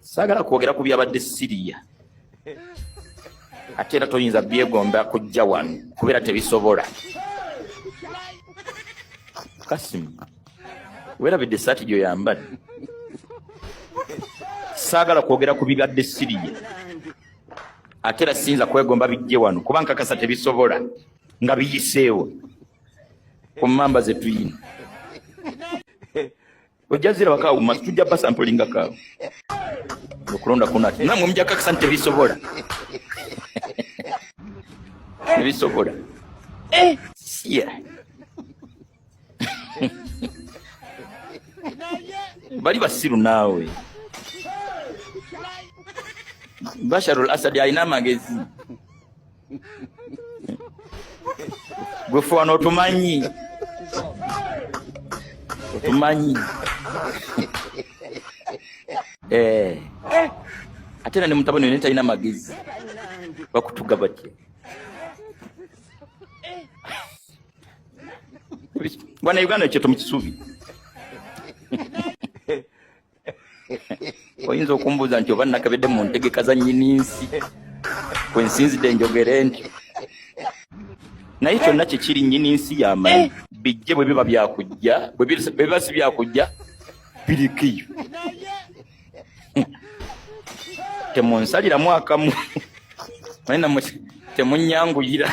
Sagala kwogera ku byabadde Syria. Ate era toyinza byegomba kujja wano kubeera tebisobola. Kasimu weerabidde essaati gyo yambadde. Saagala kwogera ku byabadde Syria. Ate era siyinza kwegomba bijje wano kuba nkakasa tebisobola nga biyiseewo ku mmamba ze tuyina. Ojazira wakaawo tujja basampulinga kaawo okulonda kuno ati namwe mujja kakasa nti tebisobola. Tebisobola. Siya. Bali basiru naawe. Bashar al-Assad alina amagezi. Gwe fe wano otumanyi. Otumanyi. Ate era ne mutabani we talina magezi. Bakutuga batya. Bwana Uganda ekyo tomukisuubi. Oyinza okumbuuza nti oba nakabedde mu ntegeka za nnyini-nsi kwe nsinzidde njogere ntyo. Naye kyonna kyekiri nnyini-nsi y'amanyi bijje bwe biba byakujja bwe biba si byakujja birikiyo. Temunsaliramu akamu naye namwe temunnyanguyira.